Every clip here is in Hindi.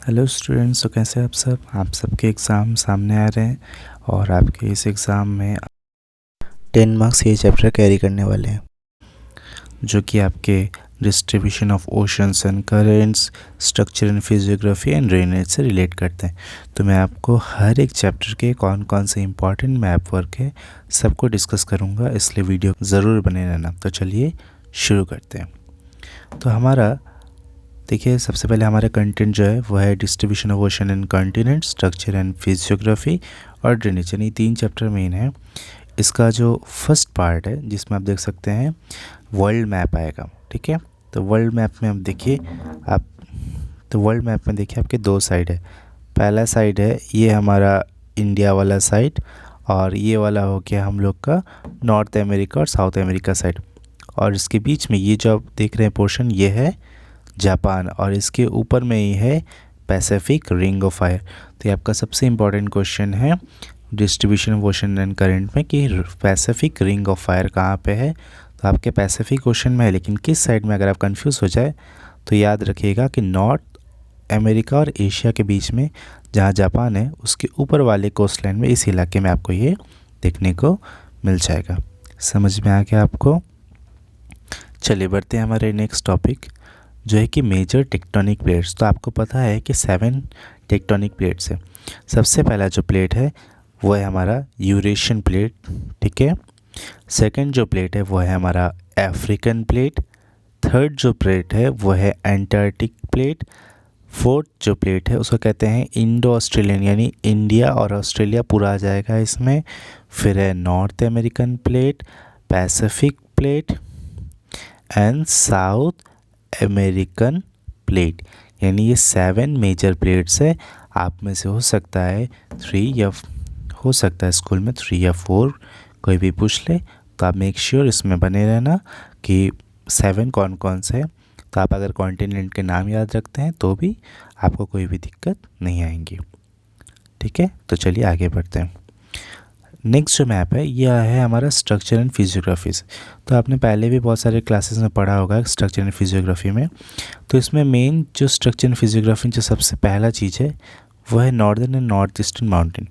हेलो स्टूडेंट्स, तो कैसे आप सबके एग्ज़ाम सामने आ रहे हैं और आपके इस एग्ज़ाम में 10 मार्क्स ये चैप्टर कैरी करने वाले हैं जो कि आपके distribution of oceans and currents, structure and physiography and drainage से रिलेट करते हैं। तो मैं आपको हर एक चैप्टर के कौन कौन से इंपॉर्टेंट मैप वर्क है सबको डिस्कस करूँगा, इसलिए वीडियो ज़रूर बने रहना। तो चलिए शुरू करते हैं। तो हमारा देखिए, सबसे पहले हमारा कंटेंट जो है वो है distribution of ocean and continent, structure and physiography और ड्रेनेज, यानी 3 चैप्टर मेन है। इसका जो फर्स्ट पार्ट है जिसमें आप देख सकते हैं वर्ल्ड मैप आएगा, ठीक है। तो वर्ल्ड मैप में आप देखिए वर्ल्ड मैप में देखिए आपके 2 साइड है। पहला साइड है ये हमारा इंडिया वाला साइड और ये वाला हो गया हम लोग का नॉर्थ अमेरिका और साउथ अमेरिका साइड, और इसके बीच में ये जो आप देख रहे हैं पोर्शन ये है जापान, और इसके ऊपर में ही है पैसिफिक रिंग ऑफ फायर। तो ये आपका सबसे इम्पॉर्टेंट क्वेश्चन है distribution of ocean and current में कि पैसिफिक रिंग ऑफ फायर कहाँ पे है। तो आपके पैसिफिक ओशन में है, लेकिन किस साइड में, अगर आप कंफ्यूज हो जाए तो याद रखिएगा कि नॉर्थ अमेरिका और एशिया के बीच में जहाँ जापान है उसके ऊपर वाले कोस्ट लाइन में, इस इलाके में आपको ये देखने को मिल जाएगा। समझ में आ गया आपको? चलिए बढ़ते हैं हमारे नेक्स्ट टॉपिक जो है कि मेजर टेक्टोनिक प्लेट्स। तो आपको पता है कि 7 टेक्टोनिक प्लेट्स है। सबसे पहला जो प्लेट है वो है हमारा यूरेशियन प्लेट, ठीक है। सेकंड जो प्लेट है वो है हमारा अफ्रीकन प्लेट। थर्ड जो प्लेट है वो है एंटार्क्टिक प्लेट। फोर्थ जो प्लेट है उसको कहते हैं इंडो ऑस्ट्रेलियन, यानी इंडिया और ऑस्ट्रेलिया पूरा आ जाएगा इसमें। फिर है north American plate, Pacific plate and south American plate, यानी ये 7 मेजर प्लेट्स है। आप में से हो सकता है 3 या हो सकता है स्कूल में 3 या 4 कोई भी पूछ ले, तो आप मेक श्योर इसमें बने रहना कि 7 कौन कौन से हैं। तो आप अगर कॉन्टिनेंट के नाम याद रखते हैं तो भी आपको कोई भी दिक्कत नहीं आएंगी, ठीक है। तो चलिए आगे बढ़ते हैं। नेक्स्ट जो मैप है यह है हमारा स्ट्रक्चर एंड फिजियोग्राफी से। तो आपने पहले भी बहुत सारे क्लासेस में पढ़ा होगा स्ट्रक्चर एंड फिजियोग्राफी में। तो इसमें मेन जो स्ट्रक्चर एंड फिजियोग्राफी जो सबसे पहला चीज़ है वो है northern and north eastern mountain.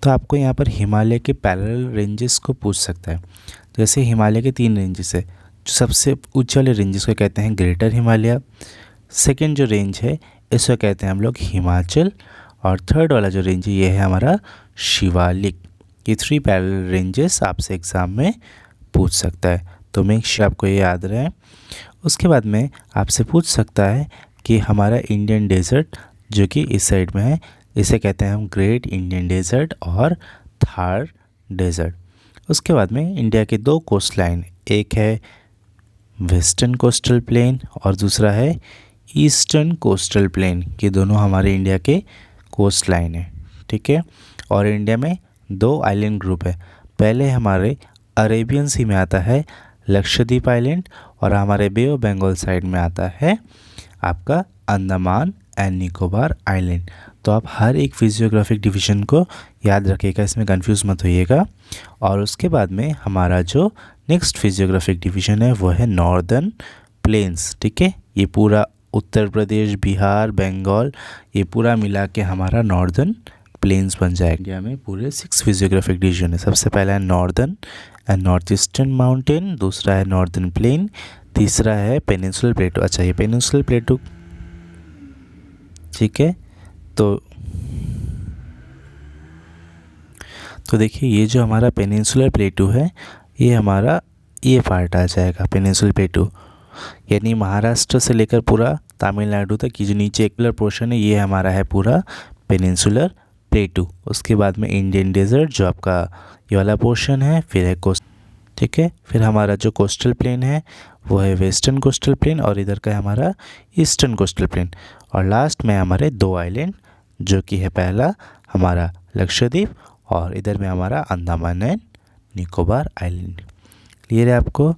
तो आपको यहाँ पर हिमालय के पैरेलल रेंजेस को पूछ सकता है। जैसे हिमालय के 3 रेंजेस है। जो सबसे ऊंचे वाले रेंजेस को कहते हैं ग्रेटर हिमालय, सेकेंड जो रेंज है इसको कहते हैं हम लोग हिमाचल, और थर्ड वाला जो रेंज है ये है हमारा शिवालिक। ये 3 पैरेलल रेंजेस आपसे एग्ज़ाम में पूछ सकता है, तो मेक श्योर आपको ये याद रहे। उसके बाद में आपसे पूछ सकता है कि हमारा इंडियन डेजर्ट जो कि इस साइड में है, इसे कहते हैं हम ग्रेट इंडियन डेजर्ट और थार डेजर्ट। उसके बाद में इंडिया के 2 कोस्ट लाइन, एक है वेस्टर्न कोस्टल प्लेन और दूसरा है ईस्टर्न कोस्टल प्लेन। ये दोनों हमारे इंडिया के कोस्ट लाइन है, ठीक है। और इंडिया में 2 आइलैंड ग्रुप है। पहले हमारे अरेबियन सी में आता है लक्षद्वीप आइलैंड, और हमारे बे ऑफ बंगाल साइड में आता है आपका अंडमान एंड निकोबार आइलैंड। तो आप हर एक फिजियोग्राफिक डिवीज़न को याद रखिएगा, इसमें कंफ्यूज मत होइएगा। और उसके बाद में हमारा जो नेक्स्ट फिजियोग्राफिक डिवीज़न है वो है नॉर्दर्न प्लेन्स, ठीक है। ये पूरा उत्तर प्रदेश, बिहार, बंगाल, ये पूरा मिला के हमारा नॉर्दर्न प्लेन्स बन जाएगा। इंडिया में पूरे 6 फिजियोग्राफिक डिवीजन है। सबसे पहला है northern and north eastern mountain, दूसरा है नॉर्दर्न प्लेन, तीसरा है पेनिनसुलर प्लेटू। अच्छा, ये पेनिनसुलर प्लेटू, ठीक है। तो देखिए ये जो हमारा पेनिनसुलर प्लेटू है ये हमारा ये पार्ट आ जाएगा पेनिनसुलर प्लेटू, यानी महाराष्ट्र से लेकर पूरा तमिलनाडु तक ये जो नीचे एक्लर पोर्शन है ये हमारा है पूरा पेनिनसुलर प्लेटू। उसके बाद में इंडियन डेजर्ट जो आपका ये वाला पोर्शन है, फिर है कोस्ट, ठीक है। फिर हमारा जो कोस्टल प्लेन है वो है वेस्टर्न कोस्टल प्लेन, और इधर का है हमारा ईस्टर्न कोस्टल प्लेन। और लास्ट में हमारे 2 आइलैंड जो कि है पहला हमारा लक्षद्वीप और इधर में हमारा Andaman and Nicobar island. Clear है आपको?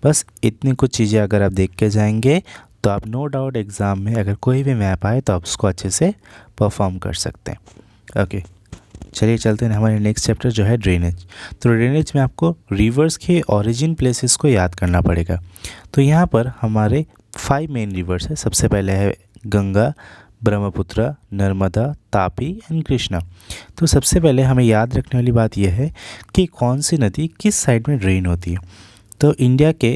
बस इतनी कुछ चीज़ें अगर आप देख के जाएंगे तो आप नो डाउट एग्ज़ाम में अगर कोई भी मैप आए तो आप उसको अच्छे से परफॉर्म कर सकते हैं। ओके, चलिए चलते हैं हमारे नेक्स्ट चैप्टर जो है ड्रेनेज। तो ड्रेनेज में आपको रिवर्स के ओरिजिन प्लेसेस को याद करना पड़ेगा। तो यहाँ पर हमारे 5 मेन रिवर्स है। सबसे पहले है गंगा, ब्रह्मपुत्र, नर्मदा, तापी एंड कृष्णा। तो सबसे पहले हमें याद रखने वाली बात यह है कि कौन सी नदी किस साइड में ड्रेन होती है। तो इंडिया के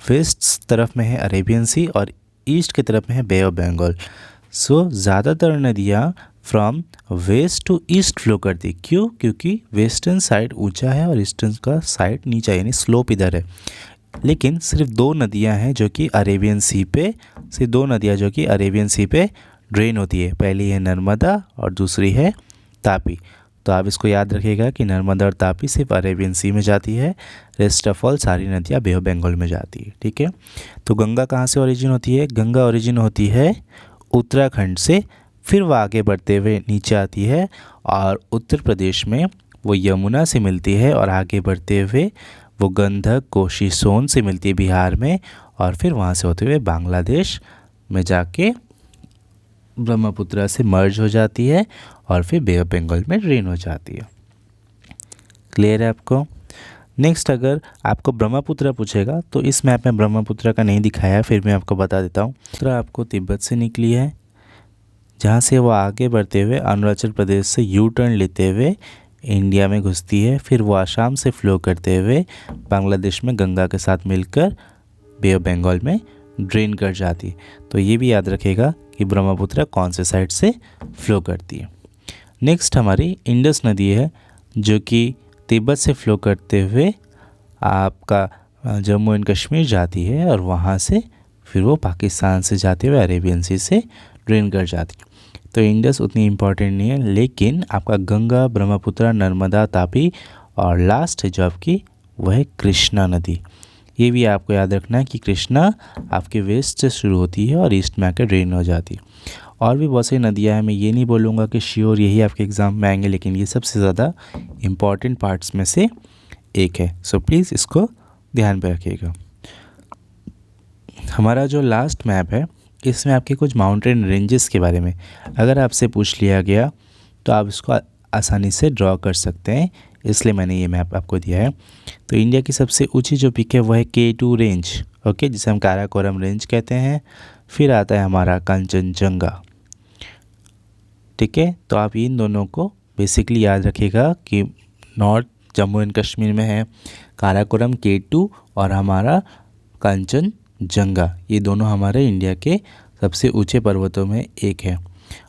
वेस्ट तरफ में है अरेबियन सी और ईस्ट की तरफ में है बे ऑफ बंगाल। सो ज़्यादातर नदियाँ from west to east flow करती। क्यों? क्योंकि वेस्टर्न साइड ऊंचा है और ईस्टर्न का साइड नीचा, यानी स्लोप इधर है। लेकिन सिर्फ दो नदियां हैं जो कि अरेबियन सी पे, सिर्फ दो नदियां जो कि अरेबियन सी पे ड्रेन होती है। पहली है नर्मदा और दूसरी है तापी। तो आप इसको याद रखिएगा कि नर्मदा और तापी सिर्फ अरेबियन सी में जाती है, रेस्ट ऑफ ऑल सारी नदियाँ बे ऑफ बंगाल में जाती है। ठीक है। तो गंगा कहाँ से ओरिजिन होती है? गंगा ओरिजिन होती है उत्तराखंड से, फिर वो आगे बढ़ते हुए नीचे आती है और उत्तर प्रदेश में वो यमुना से मिलती है और आगे बढ़ते हुए वो गंधक, कोशी, सोन से मिलती है बिहार में, और फिर वहाँ से होते हुए बांग्लादेश में जाके ब्रह्मपुत्र से मर्ज हो जाती है और फिर बे ऑफ बंगाल में ड्रेन हो जाती है। क्लियर है आपको? नेक्स्ट, अगर आपको ब्रह्मपुत्र पूछेगा तो इस मैप में ब्रह्मपुत्र का नहीं दिखाया, फिर मैं आपको बता देता हूँ। ब्रह्मपुत्र आपको तिब्बत से निकली है, जहाँ से वो आगे बढ़ते हुए अरुणाचल प्रदेश से यू टर्न लेते हुए इंडिया में घुसती है, फिर वो आसाम से फ्लो करते हुए बांग्लादेश में गंगा के साथ मिलकर बे ऑफ बंगाल में ड्रेन कर जाती है। तो ये भी याद रखेगा कि ब्रह्मपुत्र कौन से साइड से फ्लो करती है। नेक्स्ट हमारी इंडस नदी है, जो कि तिब्बत से फ्लो करते हुए आपका जम्मू एंड कश्मीर जाती है और वहाँ से फिर वो पाकिस्तान से जाते हुए अरेबियन सी से ड्रेन कर जाती है। तो इंडस उतनी इम्पॉर्टेंट नहीं है, लेकिन आपका गंगा, ब्रह्मपुत्र, नर्मदा, तापी और लास्ट है जो आपकी वह है कृष्णा नदी। ये भी आपको याद रखना है कि कृष्णा आपके वेस्ट से शुरू होती है और ईस्ट में आकर ड्रेन हो जाती है। और भी बहुत सी नदियाँ हैं, मैं ये नहीं बोलूँगा कि श्योर यही आपके एग्ज़ाम में आएंगे, लेकिन ये सबसे ज़्यादा इम्पॉर्टेंट पार्ट्स में से एक है। सो प्लीज़ इसको ध्यान पे रखिएगा। हमारा जो लास्ट मैप है, इसमें आपके कुछ माउंटेन रेंजेस के बारे में अगर आपसे पूछ लिया गया तो आप इसको आसानी से ड्रॉ कर सकते हैं, इसलिए मैंने ये मैप आपको दिया है। तो इंडिया की सबसे ऊंची जो पिक है वो है K2 रेंज, ओके, जिसे हम काराकोरम रेंज कहते हैं। फिर आता है हमारा कंचनजंगा। ठीक है, तो आप इन दोनों को बेसिकली याद रखिएगा कि नॉर्थ जम्मू एंड कश्मीर में है काराकोरम K2 और हमारा कंचनजंगा, ये दोनों हमारे इंडिया के सबसे ऊंचे पर्वतों में एक है।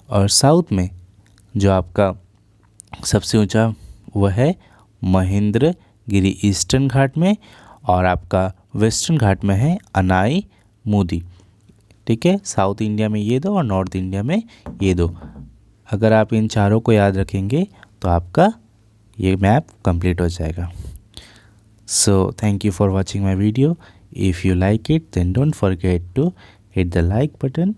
और साउथ में जो आपका सबसे ऊंचा वह है महेंद्रगिरी ईस्टर्न घाट में, और आपका वेस्टर्न घाट में है अनाई मुदी। ठीक है, साउथ इंडिया में ये दो और नॉर्थ इंडिया में ये दो। अगर आप इन चारों को याद रखेंगे तो आपका ये मैप कंप्लीट हो जाएगा। So thank you for watching my video. If you like it then don't forget to hit the like button